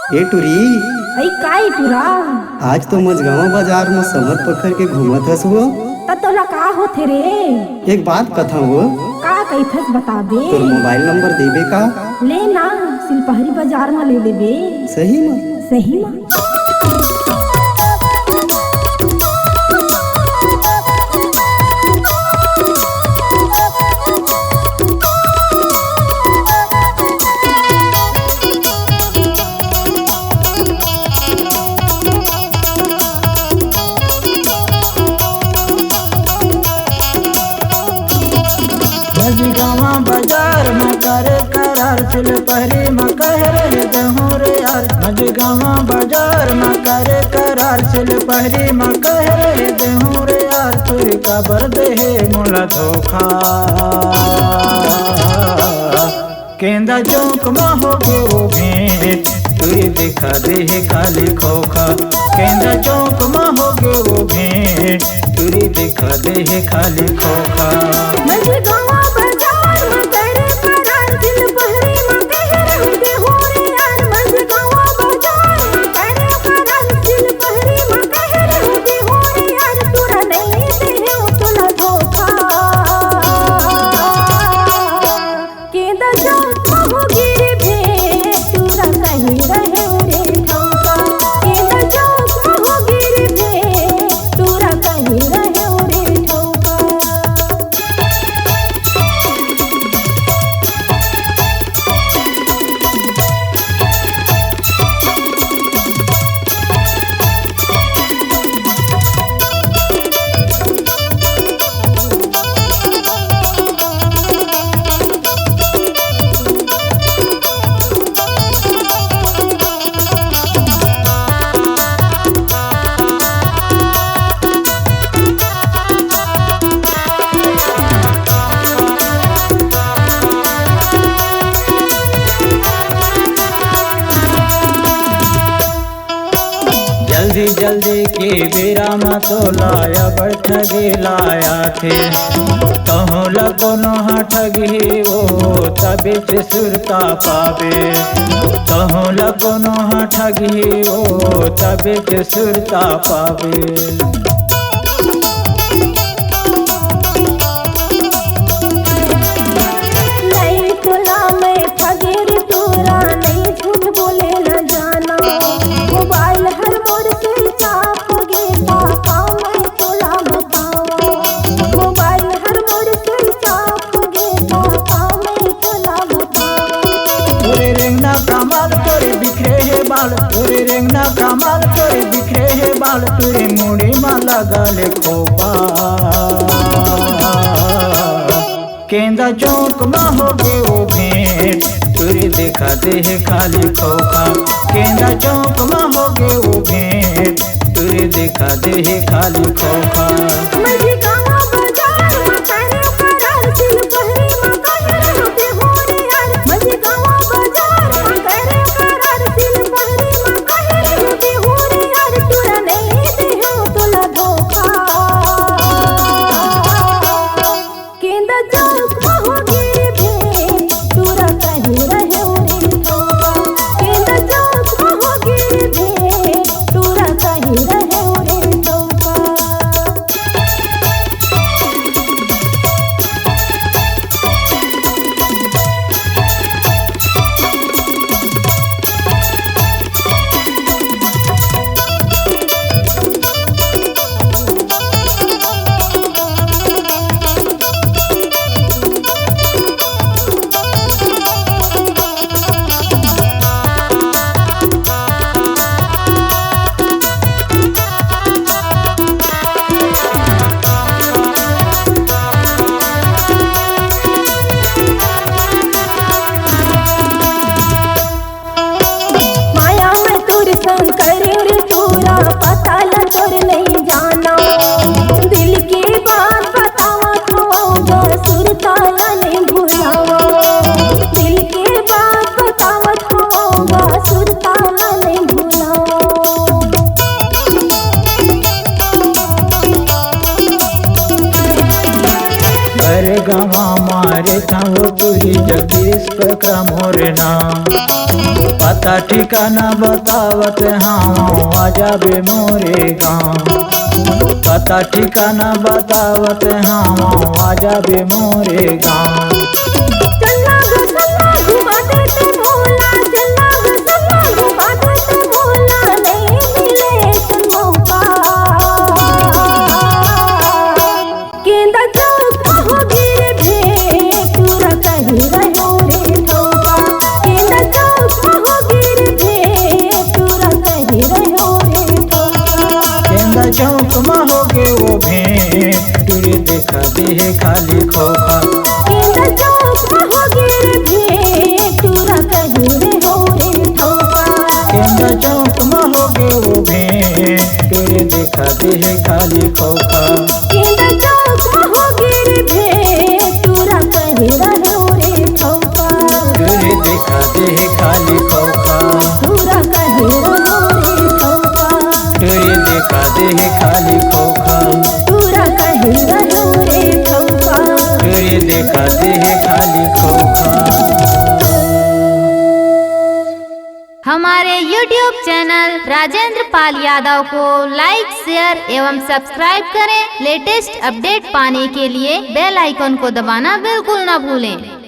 ए टुरी अई काय टुरा आज तो मजगावा बाजार में समर पकड़ के घूमत हस वो। त तोला का होथे रे? एक बात कथा वो, का कइथस बता दे। तोर मोबाइल नंबर देबे का? ले ना, सिलपहरी बाजार में ले लेबे। सही में? सही में। मजगावा बाजार में करे करार सिलपहरी में कह रहे दहूँ रे यार। मजगावा बाजार में करे करार सिलपहरी में कह रहे दहूँ रे यार। तुरी काबर दे मोला धोखा केंदा चौक में हो गए वो भेंट। तुरी दिखा दे खाली खोखा केंदा चौक में हो गए वो भेंट। तुरी दिखा दे खाली खोखा। मजगावा बाजार में करे करार सिलपहरी में कह रहे दहूँ रे यार। मजगावा बाजार में करे करार सिलपहरी में कह रहे दहूँ रे यार। तोरा नहीं देहूँ तोला धोखा केंदा चौक में हो गिरी भेंट। तोरा कहीं रहे रे ठौका केंदा चौक में हो गिरी भेंट। तोरा कहीं रहे रे ठौका। जल्दी जल्दी के बेरा में तो लाया बैठ गे लाया थे। कहो लगो नहा ठगी वो तबे से सुरता पावे। कहो लगो नहा ठगी वो तबे से सुरता पावे। नहीं तोला में ठगे रे तोरा नहीं झूठ बोले न जाना। मोबाइल हर मोड़ से चाप गे पापा मैं तोला बतावा। मोबाइल हर मोड़ से चाप गे पापा मैं तोला बतावा। तोरे रेंगना कमाल तोरे बिखरे है बाल। तोरे रेंगना कमाल तोरे बिखरे है बाल। तोरे मुड़ी में लगा ले खोपा केंदा चौक में हो गए वो भेंट। तुरी दिखा दे खाली खोखा केंदा चौक में हो गए वो भेंट। तुरी दिखा दे खाली खोखा। मजगावा बाजार में करे करार सिलपहरी में कह रहे दहूँ रे यार। मजगावा बाजार में करे करार सिलपहरी में कह रहे दहूँ रे यार। तोरा नहीं देहूँ तोला धोखा केंदा चौक में हो गिरी भेंट। तोरा कहीं रहे रे ठौका केंदा चौक में हो गिरी भेंट। तोरा कहीं रहे रे ठौका। माया में तोर संग करे रे तोरा पता ल तोर नहीं जाना। दिल की बात बतावा थोड़ा सुरताला नहीं भुलावा। दिल की बात बतावा थोड़ा सुरताला नहीं भुलावा। अरे गवा मारे था वो तुरी जगदीश पे का मोरे नाम। पता ठिकाना बतावत हाँ आजा बे मोरे गाँव। पता ठिकाना बतावत हाँ आजा बे मोरे गाँव। चलना गो संगा घुमा देते भोला, चलना गो संगा घुमा देते भोला, नहीं मिले तुम मौका। गेंदा चौक हो गिर भेंट तोरा कहीं रहो रे ठोका। गेंदा चौक हो गिर भेंट तोरा कहीं रहो रे ठोका। गेंदा चौक में हो गे वो भेंट तुरे देखा दे है खाली खोखा। गेंदा चौक हो गिर भेंट तोरा कहीं रहो रे ठोका। गेंदा चौक में हो गे वो भेंट तुरे देखा दे है खाली खोखा। गेंदा चौक हो गिर भेंट तोरा कहीं रहो रे ठोका। तुरे देखा दे है खाली खोखा। तोरा कहीं रहो रे ठोका। तुरे देखा दे है खाली खोखा। तोरा कहीं रहो रे ठोका। तुरे देखा दे है खाली खोखा। हमारे YouTube चैनल राजेंद्र पाल यादव को लाइक, शेयर एवं सब्सक्राइब करें। लेटेस्ट अपडेट पाने के लिए बेल आइकन को दबाना बिल्कुल न भूलें।